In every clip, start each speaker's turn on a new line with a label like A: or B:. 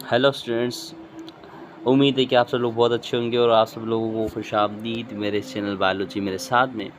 A: Hello students. उम्मीद है कि आप सब लोग बहुत अच्छे होंगे और आप सब लोगों को खुशामदीद मेरे चैनल बायोलॉजी मेरे साथ में।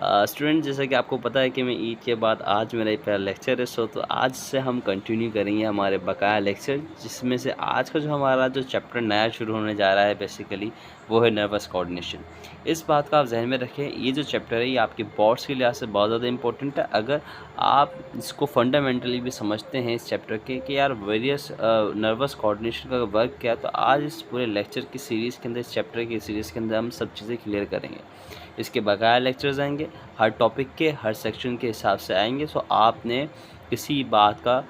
A: स्टूडेंट, जैसा कि आपको पता है कि मैं ईद के बाद आज मेरा पहला लेक्चर है, तो आज से हम कंटिन्यू करेंगे हमारे बकाया लेक्चर, जिसमें से आज का जो हमारा जो चैप्टर नया शुरू होने जा रहा है बेसिकली वो है नर्वस कोऑर्डिनेशन। इस बात का आप जहन में रखें, ये जो चैप्टर है ये आपके बोर्ड्स के लिहाज से बहुत ज़्यादा इंपॉर्टेंट है। अगर आप इसको फंडामेंटली भी समझते हैं इस चैप्टर के कि यार वेरियस नर्वस कोऑर्डिनेशन का वर्क क्या है, तो आज इस पूरे लेक्चर की सीरीज़ के अंदर, इस चैप्टर की सीरीज़ के अंदर हम सब चीज़ें क्लियर करेंगे। इसके बकाया लेक्चर्स आएंगे, हर टॉपिक के हर सेक्शन के हिसाब से आएंगे। सो आपने किसी बात का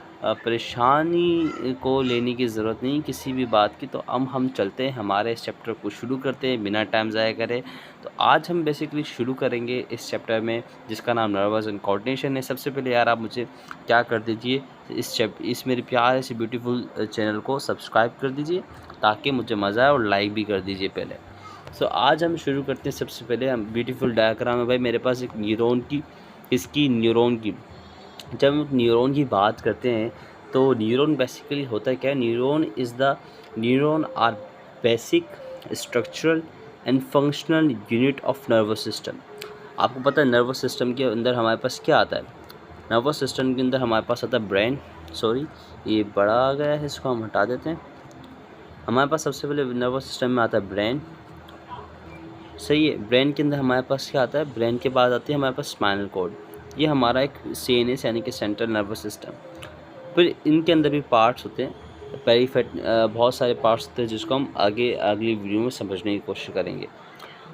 A: परेशानी को लेने की ज़रूरत नहीं किसी भी बात की। तो अब हम चलते हैं, हमारे इस चैप्टर को शुरू करते हैं बिना टाइम ज़ाया करे। तो आज हम बेसिकली शुरू करेंगे इस चैप्टर में जिसका नाम नर्वस एंड कोऑर्डिनेशन है। सबसे पहले यार आप मुझे क्या कर दीजिए, इस मेरे प्यारे से ब्यूटीफुल चैनल को सब्सक्राइब कर दीजिए ताकि मुझे मज़ा आए, और लाइक भी कर दीजिए पहले। सो आज हम शुरू करते हैं। सबसे पहले हम ब्यूटीफुल डायग्राम है भाई मेरे पास एक न्यूरॉन की, न्यूरॉन की। जब हम न्यूरॉन की बात करते हैं तो न्यूरॉन बेसिकली होता है क्या? Neuron are basic structural and functional unit of nervous system. आपको पता है नर्वस सिस्टम के अंदर हमारे पास क्या आता है? नर्वस सिस्टम के अंदर हमारे पास आता है ब्रेन। सॉरी, ये बड़ा आ गया है, इसको हम हटा देते हैं। हमारे पास सबसे पहले नर्वस सिस्टम में आता है ब्रेन। सही है, ब्रेन के अंदर हमारे पास क्या आता है? ब्रेन के बाद आती है हमारे पास स्पाइनल कॉर्ड। ये हमारा एक CNS यानी कि सेंट्रल नर्वस सिस्टम। फिर इनके अंदर भी पार्ट्स होते हैं, बहुत सारे पार्ट्स होते हैं जिसको हम आगे अगली वीडियो में समझने की कोशिश करेंगे।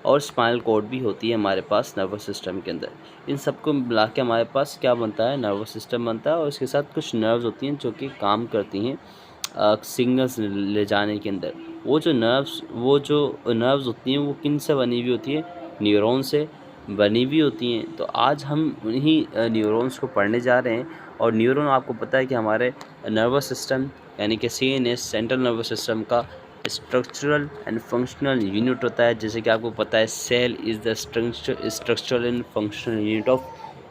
A: और स्पाइनल कॉर्ड भी होती है हमारे पास नर्वस सिस्टम के अंदर। इन सबको मिला के हमारे पास क्या बनता है? नर्वस सिस्टम बनता है। और इसके साथ कुछ नर्व्स होती हैं जो कि काम करती हैं सिग्नल्स ले जाने के अंदर। वो जो नर्व्स होती हैं वो किन से बनी हुई होती है? न्यूरॉन से बनी हुई होती हैं। तो आज हम उन्हीं न्यूरॉन्स को पढ़ने जा रहे हैं। और न्यूरॉन आपको पता है कि हमारे नर्वस सिस्टम यानी कि CNS सेंट्रल नर्वस सिस्टम का स्ट्रक्चरल एंड फंक्शनल यूनिट होता है। जैसे कि आपको पता है cell is the structural and functional unit of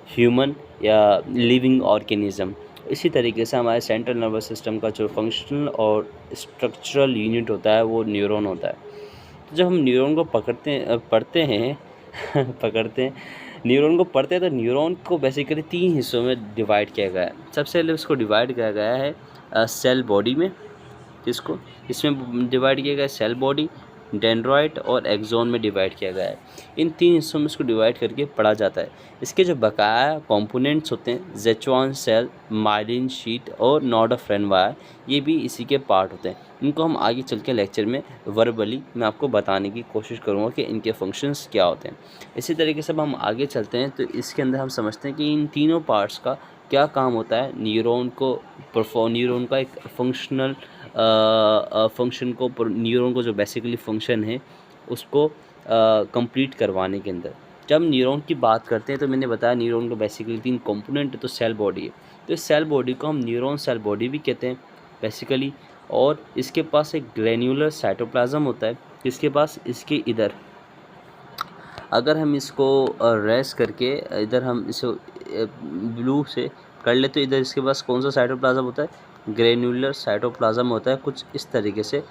A: human या लिविंग ऑर्गेनिज्म। इसी तरीके से हमारे सेंट्रल नर्वस सिस्टम का जो फंक्शनल और स्ट्रक्चरल यूनिट होता है वो न्यूरॉन होता है। तो जब हम न्यूरॉन को पढ़ते हैं न्यूरॉन को पढ़ते हैं तो न्यूरॉन को बेसिकली 3 हिस्सों में डिवाइड किया गया है। सबसे पहले उसको डिवाइड किया गया है सेल बॉडी में। इसमें डिवाइड किया गया है सेल बॉडी, डेंड्राइट और एक्सोन में डिवाइड किया गया है। इन 3 हिस्सों में इसको डिवाइड करके पढ़ा जाता है। इसके जो बकाया कंपोनेंट्स होते हैं, ज़ेचुआन सेल, माइलिन शीट और नॉड ऑफ रेनवायर, ये भी इसी के पार्ट होते हैं। इनको हम आगे चल के लेक्चर में वर्बली मैं आपको बताने की कोशिश करूँगा कि इनके फंक्शंस क्या होते हैं। इसी तरीके से हम आगे चलते हैं तो इसके अंदर हम समझते हैं कि इन तीनों पार्ट्स का क्या काम होता है। न्यूरॉन का एक फंक्शनल न्यूरॉन को जो बेसिकली फंक्शन है उसको कंप्लीट करवाने के अंदर। जब हम न्यूरॉन की बात करते हैं तो मैंने बताया न्यूरॉन को बेसिकली 3 कंपोनेंट है। तो सेल बॉडी है, तो इस सेल बॉडी को हम न्यूरॉन सेल बॉडी भी कहते हैं बेसिकली। और इसके पास एक ग्रेन्युलर साइटोप्लाज्म होता है। इसके पास इसके इधर अगर हम इसको रेस करके इधर हम इसे ब्लू से कर ले तो इधर इसके पास कौन सा साइटोप्लाज्म होता है? ग्रेन्युलर साइटोप्लाज्म होता है कुछ इस तरीके से,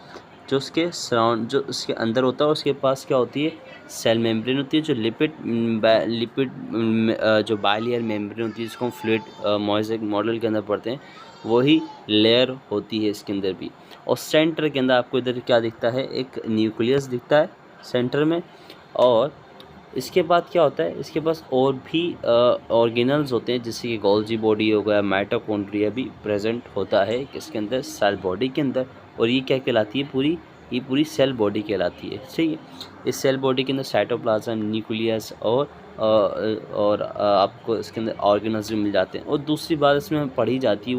A: जो उसके अंदर होता है। उसके पास क्या होती है? सेल मेम्ब्रेन होती है, जो जो बाइलेयर मेम्ब्रेन होती है जिसको हम फ्लूइड मोज़ेक मॉडल के अंदर पढ़ते हैं, वही लेयर होती है इसके अंदर भी। और सेंटर के अंदर आपको इधर क्या दिखता है? एक न्यूक्लियस दिखता है सेंटर में। और इसके बाद क्या होता है? इसके पास और भी ऑर्गेनल्स होते हैं जैसे कि गोल्जी बॉडी हो गया, माइटोकॉन्ड्रिया भी प्रेजेंट होता है इसके अंदर सेल बॉडी के अंदर। और ये क्या कहलाती है? ये पूरी सेल बॉडी कहलाती है। ठीक है, इस सेल बॉडी के अंदर साइटोप्लाज्म, न्यूक्लियस और आपको इसके अंदर ऑर्गेनल्स भी मिल जाते हैं। और दूसरी बात इसमें पढ़ी जाती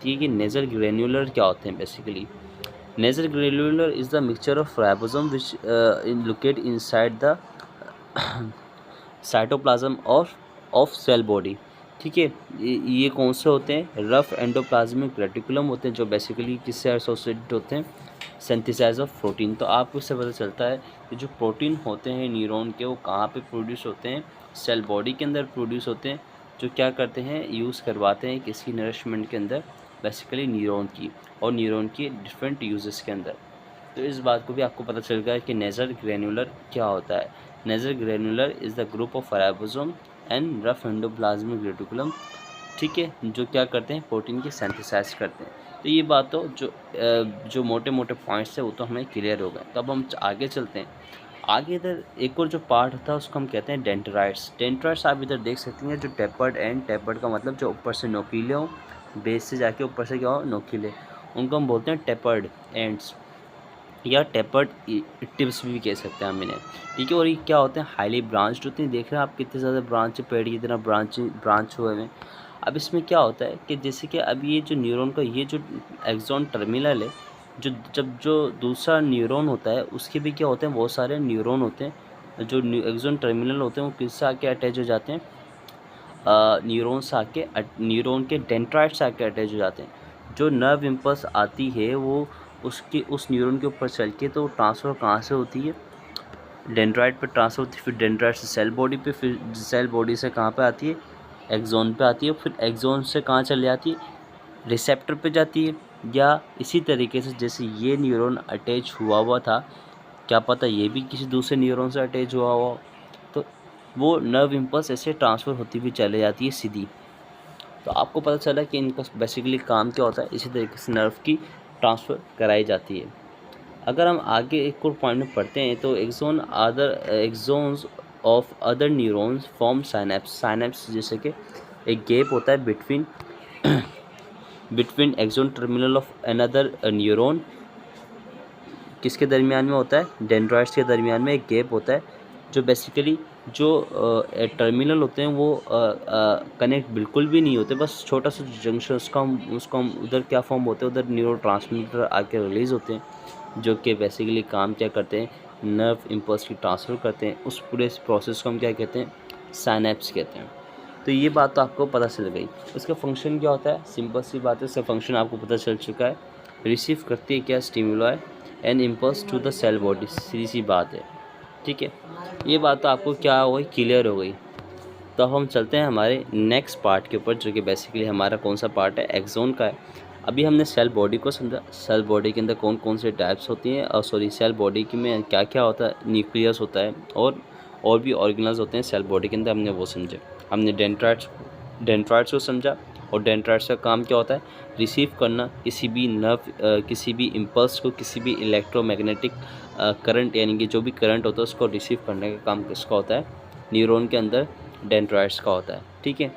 A: है कि नेजल ग्रेन्युलर क्या होते हैं basically. Nasal granular is the mixture of ribosome which locate inside the cytoplasm of cell body. ठीक है, ये कौन से होते हैं? रफ एंडोप्लाज्मिक रेटिकुलम होते हैं, जो बेसिकली किससे एसोसिएटेड होते हैं? Synthesise of protein. तो आपको इससे पता चलता है कि जो प्रोटीन होते हैं न्यूरॉन के, वो कहाँ पे प्रोड्यूस होते हैं? सेल बॉडी के अंदर प्रोड्यूस होते हैं, जो क्या करते हैं? यूज़ करवाते हैं किसकी नरिशमेंट के अंदर? बेसिकली न्यूरॉन की और न्यूरॉन की डिफरेंट यूजेस के अंदर। तो इस बात को भी आपको पता चल गया कि नेज़र ग्रैन्युलर क्या होता है। Nissl granular is the group of ribosome and rough endoplasmic reticulum, ठीक है, जो क्या करते हैं, प्रोटीन की सिंथेसाइज करते हैं। तो ये बात तो जो मोटे मोटे पॉइंट्स है वो तो हमें क्लियर हो गए। तो अब हम आगे चलते हैं। आगे इधर एक और जो पार्ट होता है उसको हम कहते हैं डेंड्राइट्स। डेंड्राइट्स आप इधर देख सकते हैं, जो टेपर्ड एंड, टेपर्ड का मतलब जो ऊपर से नोकीले हो, बेस से जाके ऊपर से क्या हो, नोकीले, उनको हम बोलते हैं टेपर्ड एंड्स या टेपर्ड टिप्स भी कह सकते हैं हम इन्हें, ठीक है। और ये क्या होते हैं, हाईली ब्रांच्ड होते हैं। देख रहे हैं आप कितने ज़्यादा ब्रांच, पेड़ की तरह ब्रांच हुए हैं। अब इसमें क्या होता है कि जैसे कि अब ये जो न्यूरॉन का ये जो एक्सॉन टर्मिनल है, जो दूसरा न्यूरॉन होता है उसके भी क्या होते हैं, बहुत सारे न्यूरॉन होते हैं। जो एक्सॉन टर्मिनल होते हैं वो किससे आके अटैच हो जाते हैं, न्यूरॉन से आके, न्यूरॉन के डेंड्राइट से आके अटैच हो जाते हैं। जो नर्व इम्पल्स आती है वो उसके उस न्यूरॉन के ऊपर चल के तो ट्रांसफ़र कहाँ से होती है, डेंड्राइट पे ट्रांसफ़र होती है, फिर डेंड्राइट से सेल बॉडी पे, फिर सेल बॉडी से कहाँ पे आती है, एक्सॉन पे आती है, फिर एक्सॉन से कहाँ चली जाती है, रिसेप्टर पे जाती है। या इसी तरीके से जैसे ये न्यूरॉन अटैच हुआ था, क्या पता ये भी किसी दूसरे न्यूरॉन से अटैच हुआ हो, तो वो नर्व इम्पल्स ऐसे ट्रांसफ़र होती हुई चले जाती है सीधी। तो आपको पता चला कि इनका बेसिकली काम क्या होता है। इसी तरीके से नर्व की ट्रांसफ़र कराई जाती है। अगर हम आगे एक और पॉइंट में पढ़ते हैं तो axons of other neurons form synapse. Synapse जैसे कि एक गैप होता है between axon terminal of another neuron. किसके दरमियान में होता है, डेंड्राइट्स के दरमियान में एक गैप होता है, जो बेसिकली जो टर्मिनल होते हैं वो कनेक्ट बिल्कुल भी नहीं होते, बस छोटा सा जंक्शन, उसका हम उधर क्या फॉर्म होते हैं, उधर न्यूरोट्रांसमीटर आके रिलीज़ होते हैं, जो कि बेसिकली काम क्या करते हैं, नर्व इम्पल्स की ट्रांसफ़र करते हैं। उस पूरे प्रोसेस को हम क्या कहते हैं, साइनेप्स कहते हैं। तो ये बात तो आपको पता चल गई। उसका फंक्शन क्या होता है, सिंपल सी बात है, इसका फंक्शन आपको पता चल चुका है। रिसीव करती है क्या, stimuli and impulse to the cell body, सीधी सी बात है, ठीक है। ये बात तो आपको क्या हो गई, क्लियर हो गई। तो अब हम चलते हैं हमारे नेक्स्ट पार्ट के ऊपर, जो कि बेसिकली हमारा कौन सा पार्ट है, एक्सोन का है। अभी हमने सेल बॉडी को समझा, सेल बॉडी के अंदर कौन कौन से टाइप्स होती हैं, और सेल बॉडी की में क्या क्या होता है, न्यूक्लियस होता है और भी ऑर्गेनल्स होते हैं सेल बॉडी के अंदर, हमने वो समझे। हमने डेंड्राइट्स को समझा, और डेंड्राइट्स का काम क्या होता है, रिसीव करना किसी भी नर्व, किसी भी इम्पल्स को, किसी भी इलेक्ट्रोमैग्नेटिक करंट, यानी कि जो भी करंट होता है उसको रिसीव करने का काम किसका होता है, न्यूरॉन के अंदर डेंड्राइट्स का होता है, ठीक है।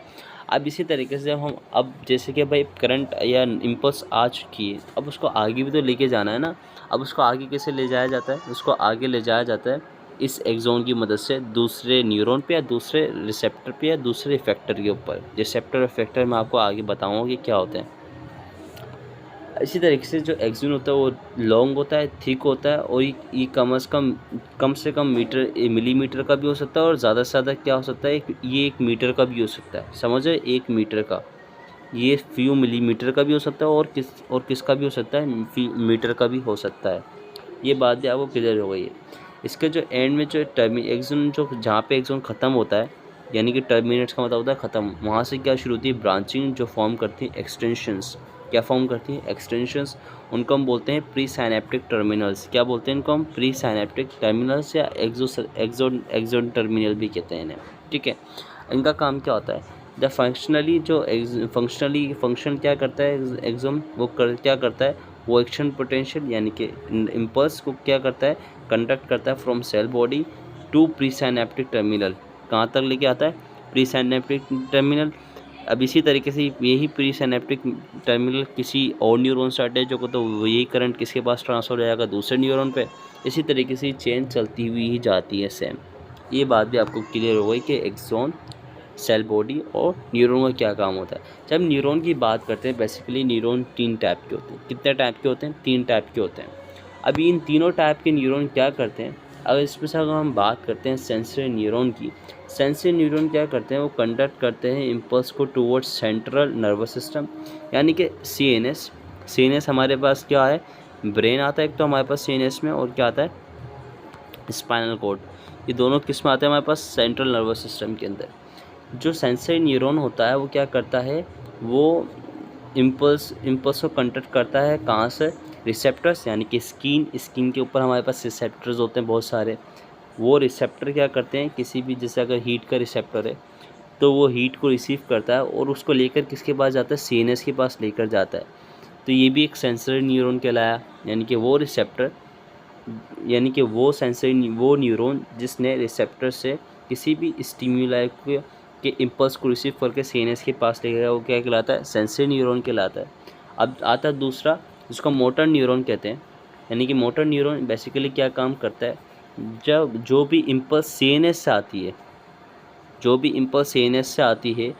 A: अब इसी तरीके से हम अब जैसे कि भाई करंट या इम्पल्स आ चुकी है, अब उसको आगे भी तो लेके जाना है ना। अब उसको आगे कैसे ले जाया जाता है, उसको आगे ले जाया जाता है इस एक्सोन की मदद से दूसरे न्यूरॉन पे या दूसरे रिसेप्टर पे या दूसरे इफेक्टर के ऊपर। रिसेप्टर और इफेक्टर मैं आपको आगे बताऊँगा कि क्या होते हैं। इसी तरीके से जो एक्सोन होता है वो लॉन्ग होता है, थिक होता है, और ये कम से कम मिलीमीटर का भी हो सकता है, और ज़्यादा से ज़्यादा क्या हो सकता है, ये 1 मीटर का भी हो सकता है। समझ रहे, 1 मीटर का, ये फ्यू मिलीमीटर का भी हो सकता है, और किसका भी हो सकता है, मीटर का भी हो सकता है। ये बात भी आपको क्लियर हो गई है। इसके जो एंड में जो एक्सोन, जो जहाँ पे एक्सोन ख़त्म होता है, यानी कि टर्मिनेट्स का मतलब होता है ख़त्म, वहाँ से क्या शुरू होती है, ब्रांचिंग, जो फॉर्म करती है एक्सटेंशंस। क्या फॉर्म करती है, एक्सटेंशंस। उनको हम बोलते हैं प्री साइनेप्टिक टर्मिनल्स। क्या बोलते हैं इनको हम, प्री साइनेप्टिक टर्मिनल्स, या एक्सोन टर्मिनल भी कहते हैं इन्हें, ठीक है। इनका काम क्या होता है, द फंक्शनली फंक्शन क्या करता है एक्सोन, क्या करता है, वो एक्शन पोटेंशियल यानी कि इम्पल्स को क्या करता है, कंडक्ट करता है from cell body to pre synaptic terminal. कहाँ तक लेके आता है, प्री साइनेप्टिक टर्मिनल। अब इसी तरीके से यही प्री साइनेप्टिक टर्मिनल किसी और न्यूरॉन से अटैच होगा तो यही करंट किसके पास ट्रांसफर हो जाएगा, दूसरे न्यूरॉन पे। इसी तरीके से चेन चलती हुई ही जाती है सेम। ये बात भी आपको क्लियर हो गई कि एक्सोन, सेल बॉडी और न्यूरॉन का क्या काम होता है। जब न्यूरॉन की बात करते हैं, बेसिकली न्यूरॉन 3 टाइप के होते हैं। कितने टाइप के होते हैं, 3 टाइप के होते हैं। अभी इन तीनों टाइप के न्यूरॉन क्या करते हैं, अगर इसमें से अगर हम बात करते हैं सेंसरी न्यूरॉन की, सेंसरी न्यूरॉन क्या करते हैं, वो कंडक्ट करते हैं इम्पल्स को टूवर्ड्स सेंट्रल नर्वस सिस्टम, यानी कि सीएनएस हमारे पास क्या है, ब्रेन आता है एक तो हमारे पास सीएनएस में, और क्या आता है, स्पाइनल कॉर्ड। ये दोनों किस में आते हैं हमारे पास, सेंट्रल नर्वस सिस्टम के अंदर। जो सेंसरी न्यूरॉन होता है वो क्या करता है, वो इम्पल्स को कंडक्ट करता है कहाँ से, रिसेप्टर्स यानी कि स्किन के ऊपर हमारे पास रिसेप्टर्स होते हैं बहुत सारे। वो रिसेप्टर क्या करते हैं, किसी भी जैसे अगर हीट का रिसेप्टर है तो वो हीट को रिसीव करता है और उसको लेकर किसके पास जाता है, सीएनएस के पास लेकर जाता है। तो ये भी एक सेंसरी न्यूरॉन कहलाया, यानी कि वो रिसेप्टर, यानी कि वो न्यूरॉन जिसने रिसेप्टर से किसी भी स्टिम्युलाई के इम्पल्स को रिसीव करके सीएनएस के पास ले गया, वो क्या कहलाता है, सेंसरी न्यूरॉन कहलाता है। अब आता है दूसरा, जिसको मोटर न्यूरॉन कहते हैं। यानी कि मोटर न्यूरॉन बेसिकली क्या काम करता है, जब जो भी इम्पल्स सीएनएस से आती है, जो भी इम्पल्स सीएनएस से आती है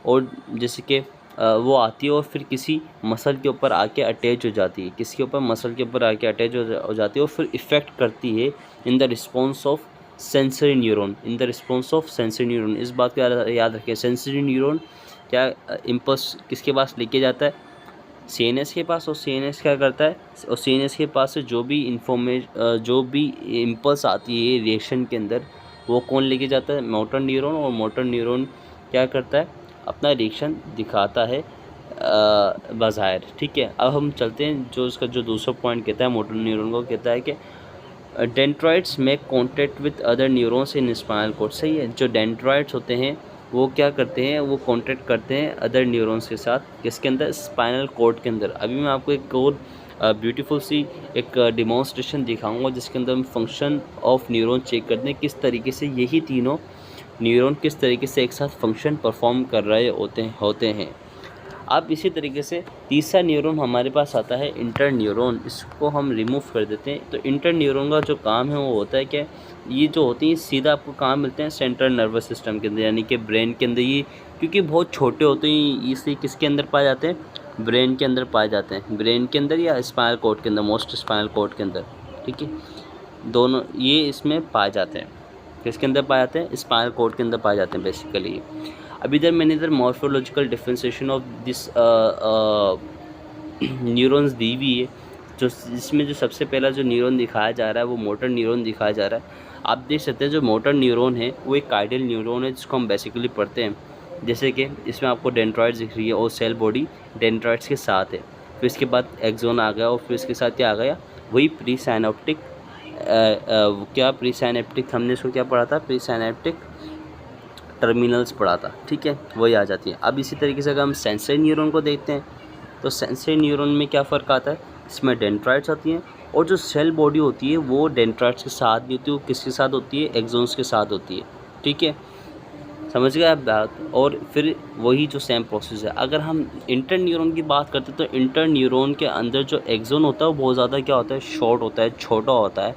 A: और जैसे कि वो आती है और फिर किसी मसल के ऊपर आके अटैच हो जाती है, किसके ऊपर, मसल के ऊपर आके अटैच हो जाती है और फिर इफ़ेक्ट करती है in the response of sensory neuron, in the response of sensory neuron. इस बात को याद रखें, सेंसरी न्यूरॉन क्या इम्पल्स किसके पास लेके जाता है, सीएनएस के पास, और सीएनएस क्या करता है, और सीएनएस के पास से जो भी जो भी इम्पल्स आती है रिएक्शन के अंदर, वो कौन लेके जाता है, मोटर न्यूरॉन। और मोटर न्यूरॉन क्या करता है, अपना रिएक्शन दिखाता है बाज़ाहिर। ठीक है, अब हम चलते हैं, जो उसका जो दूसरा पॉइंट कहता है मोटर न्यूरॉन को, कहता है कि dendrites make contact with other neurons in spinal cord. सही है, जो डेंड्राइट्स होते हैं वो क्या करते हैं, वो कॉन्टैक्ट करते हैं अदर न्यूरॉन्स के साथ, किसके अंदर, स्पाइनल कॉर्ड के अंदर। अभी मैं आपको एक और ब्यूटीफुल सी एक डिमॉन्स्ट्रेशन दिखाऊंगा जिसके अंदर हम फंक्शन ऑफ न्यूरॉन चेक करते हैं, किस तरीके से यही तीनों न्यूरॉन किस तरीके से एक साथ फंक्शन परफॉर्म कर रहे होते हैं। अब इसी तरीके से तीसरा न्यूरॉन हमारे पास आता है इंटर न्यूरॉन, इसको हम रिमूव कर देते हैं। तो इंटर न्यूरॉन का जो काम है वो होता है कि ये जो होती हैं सीधा आपको काम मिलते हैं सेंट्रल नर्वस सिस्टम के अंदर, यानी कि ब्रेन के अंदर। ये क्योंकि बहुत छोटे होते हैं इसलिए किसके अंदर पाए जाते हैं, ब्रेन के अंदर पाए जाते हैं, ब्रेन के अंदर या स्पाइनल कॉर्ड के अंदर, मोस्ट स्पाइनल कॉर्ड के अंदर। ठीक है, दोनों ये इसमें पाए जाते हैं, किसके अंदर पाए जाते हैं, स्पाइनल कॉर्ड के अंदर पाए जाते हैं बेसिकली। अब इधर मैंने इधर morphological differentiation of this neurons दी हुई है, जो जिसमें जो सबसे पहला जो न्यूरॉन दिखाया जा रहा है वो मोटर न्यूरॉन दिखाया जा रहा है। आप देख सकते हैं जो मोटर न्यूरॉन है वो एक कार्डियल न्यूरॉन है जिसको हम बेसिकली पढ़ते हैं। जैसे कि इसमें आपको डेंड्राइट्स दिख रही है और सेल बॉडी डेंड्राइट्स के साथ है, फिर इसके बाद एक्सोन आ गया और फिर इसके साथ क्या आ गया, वही प्री साइनेप्टिक क्या प्री साइनेप्टिक, हमने इसको क्या पढ़ा था, प्री साइनेप्टिक टर्मिनल्स पढ़ा था। ठीक है, वही आ जाती है। अब इसी तरीके से अगर हम सेंसरी न्यूरॉन को देखते हैं तो सेंसरी न्यूरॉन में क्या फ़र्क आता है, इसमें डेंड्राइट्स होती हैं और जो सेल बॉडी होती है वो डेंड्राइट्स के साथ भी होती है, वो किसके साथ होती है, एक्सोन्स के साथ होती है। ठीक है, समझ गए आप बात। और फिर वही जो सेम प्रोसेस है। अगर हम इंटर न्यूरॉन की बात करते हैं तो इंटर न्यूरॉन के अंदर जो एक्सोन होता है वो बहुत ज़्यादा क्या होता है, शॉर्ट होता है, छोटा होता है,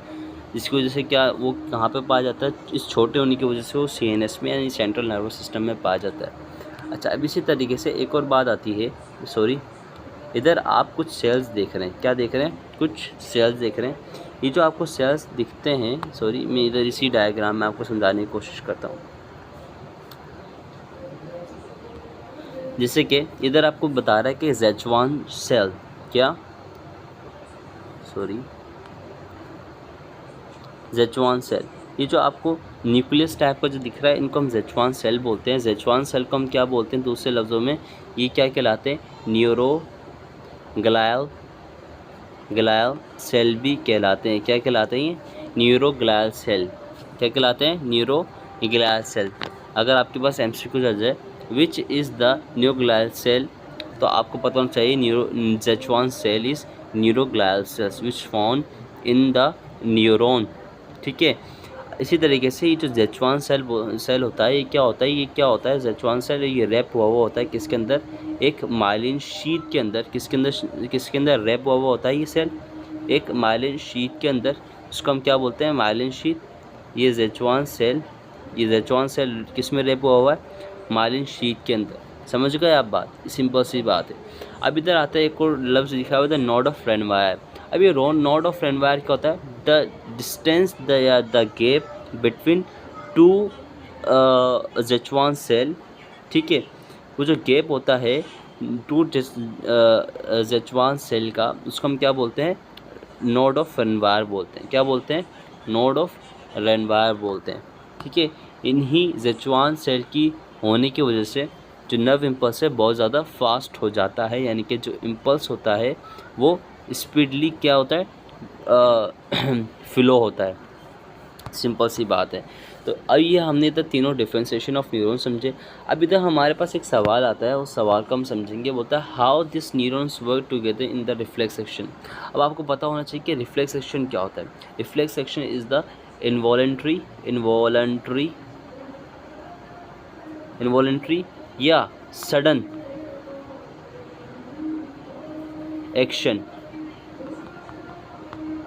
A: जिसकी वजह से क्या वो कहाँ पे पाया जाता है, इस छोटे होने की वजह से वो सीएनएस में यानी सेंट्रल नर्वस सिस्टम में पाया जाता है। अच्छा, अब इसी तरीके से एक और बात आती है, सॉरी, इधर आप कुछ सेल्स देख रहे हैं, क्या देख रहे हैं, कुछ सेल्स देख रहे हैं। ये जो आपको सेल्स दिखते हैं, सॉरी मैं इधर इसी डायग्राम में आपको समझाने की कोशिश करता हूँ। जैसे कि इधर आपको बता रहा है कि ज़ेचुआन सेल, क्या, सॉरी, ज़ेचुआन सेल, ये जो आपको न्यूक्लियस टाइप का जो दिख रहा है इनको हम ज़ेचुआन सेल बोलते हैं। ज़ेचुआन सेल को हम क्या बोलते हैं दूसरे लफ्ज़ों में, ये क्या कहलाते हैं, ग्लायल सेल भी कहलाते हैं। क्या कहलाते हैं ये, न्यूरोग्लायल सेल। क्या कहलाते हैं, न्यूरोग्लायल सेल। अगर आपके पास एमसीक्यू आ जाए which is the neuroglial cell, तो आपको पता होना चाहिए Schwann cell is neuroglial cells which found in the neuron. ठीक है, इसी तरीके से ये जो ज़ेचुआन सेल होता है, ये क्या होता है, ज़ेचुआन सेल ये रैप हुआ होता है किसके अंदर, एक माइलिन शीट के अंदर। किसके अंदर रैप हुआ होता है ये सेल, एक माइलिन शीट के अंदर, उसको हम क्या बोलते हैं, माइलिन शीट। ये ज़ेचुआन सेल किस में रैप हुआ है, माइलिन शीट के अंदर। समझ गए आप बात, सिंपल सी बात है। अब इधर आता है एक और लफ्ज़ लिखा हुआ है नोड ऑफ रेनवायर। अब ये नोड ऑफ रेनवायर क्या होता है, the distance the gap between two Schwann cell. ठीक है, वो जो गैप होता है टू ज़ेचुआन सेल का, उसको हम क्या बोलते हैं, नोड ऑफ रेनवायर बोलते हैं। क्या बोलते हैं, नोड ऑफ रेनवायर बोलते हैं। ठीक है, इन्हीं ज़ेचुआन सेल की होने की वजह से जो नर्व इम्पल्स है बहुत ज़्यादा फास्ट हो जाता है, यानी कि जो इम्पल्स होता है वो स्पीडली क्या होता है फ्लो होता है। सिंपल सी बात है। तो अब ये हमने इधर तीनों डिफरेंशिएशन ऑफ न्यूरॉन समझे। अब इधर हमारे पास एक सवाल आता है, उस सवाल को हम समझेंगे, बोलता है how this neurons work together in the reflex action. अब आपको पता होना चाहिए कि रिफ्लेक्स एक्शन क्या होता है। Reflex action is the involuntary या सडन एक्शन।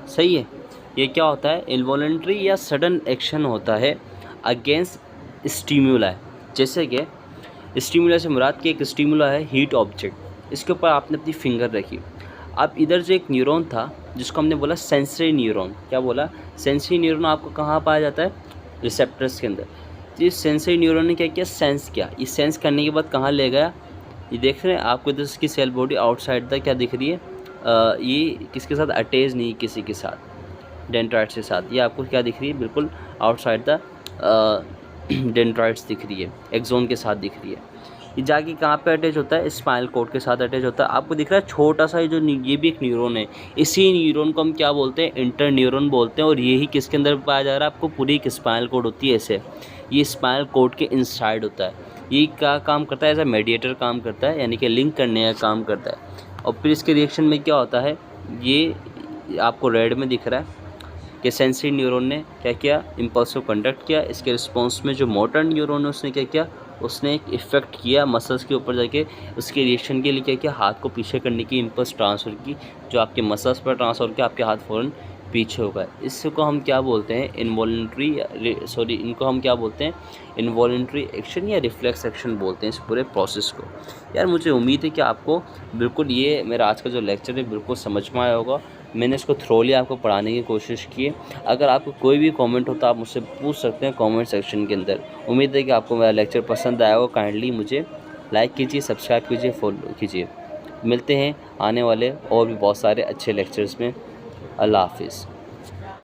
A: सही है, ये क्या होता है, इनवॉलेंट्री या सडन एक्शन होता है अगेंस्ट स्टिमुला। जैसे कि स्टिमुला से मुराद कि एक स्टिमुला है हीट ऑब्जेक्ट, इसके ऊपर आपने अपनी फिंगर रखी। अब इधर जो एक न्यूरॉन था जिसको हमने बोला सेंसरी न्यूरॉन, क्या बोला, सेंसरी न्यूरॉन आपको कहाँ पाया जाता है, रिसेप्टर्स के अंदर। तो इस सेंसरी न्यूरॉन ने क्या किया, सेंस किया। ये सेंस करने के बाद कहाँ ले गया, ये देख रहे हैं आपको इधर इसकी सेल बॉडी आउटसाइड द क्या दिख रही है, ये किसके साथ अटैच नहीं, किसी के साथ, डेंड्राइट्स के साथ। ये आपको क्या दिख रही है, बिल्कुल आउटसाइड द डेंड्राइट्स दिख रही है, एक्सोन के साथ दिख रही है। ये जाके कहाँ पे अटैच होता है, स्पाइनल कॉर्ड के साथ अटैच होता है। आपको दिख रहा है छोटा सा ये ये भी एक न्यूरॉन है। इसी न्यूरॉन को हम क्या बोलते हैं, इंटर न्यूरॉन बोलते हैं। और यही किसके अंदर पाया जा रहा है, आपको पूरी एक स्पाइनल कॉर्ड होती है ऐसे, ये स्पाइनल कॉर्ड के इनसाइड होता है। ये क्या काम करता है, एज अ मेडिएटर काम करता है, यानी कि लिंक करने का काम करता है। और फिर इसके रिएक्शन में क्या होता है, ये आपको रेड में दिख रहा है कि सेंसरी न्यूरॉन ने क्या किया, इम्पल्स को कंडक्ट किया। इसके रिस्पॉन्स में जो मोटर न्यूरॉन है उसने क्या किया, उसने एक इफ़ेक्ट किया मसल्स के ऊपर जाके, उसके रिएक्शन के लिए क्या किया, हाथ को पीछे करने की इम्पल्स ट्रांसफ़र की, जो आपके मसल्स पर ट्रांसफ़र किया, आपके हाथ फ़ौरन पीछे हो गए। इसको हम क्या बोलते हैं, इनको हम क्या बोलते हैं, इनवॉलेंट्री एक्शन या रिफ्लेक्स एक्शन बोलते हैं इस पूरे प्रोसेस को। यार मुझे उम्मीद है कि आपको बिल्कुल ये मेरा आज का जो लेक्चर है बिल्कुल समझ में आया होगा। मैंने इसको थ्रोली आपको पढ़ाने की कोशिश की है। अगर आपको कोई भी कमेंट हो तो आप मुझसे पूछ सकते हैं कमेंट सेक्शन के अंदर। उम्मीद है कि आपको मेरा लेक्चर पसंद आया होगा। काइंडली मुझे लाइक कीजिए, सब्सक्राइब कीजिए, फॉलो कीजिए। मिलते हैं आने वाले और भी बहुत सारे अच्छे लेक्चर्स में। अल्लाह हाफिज़।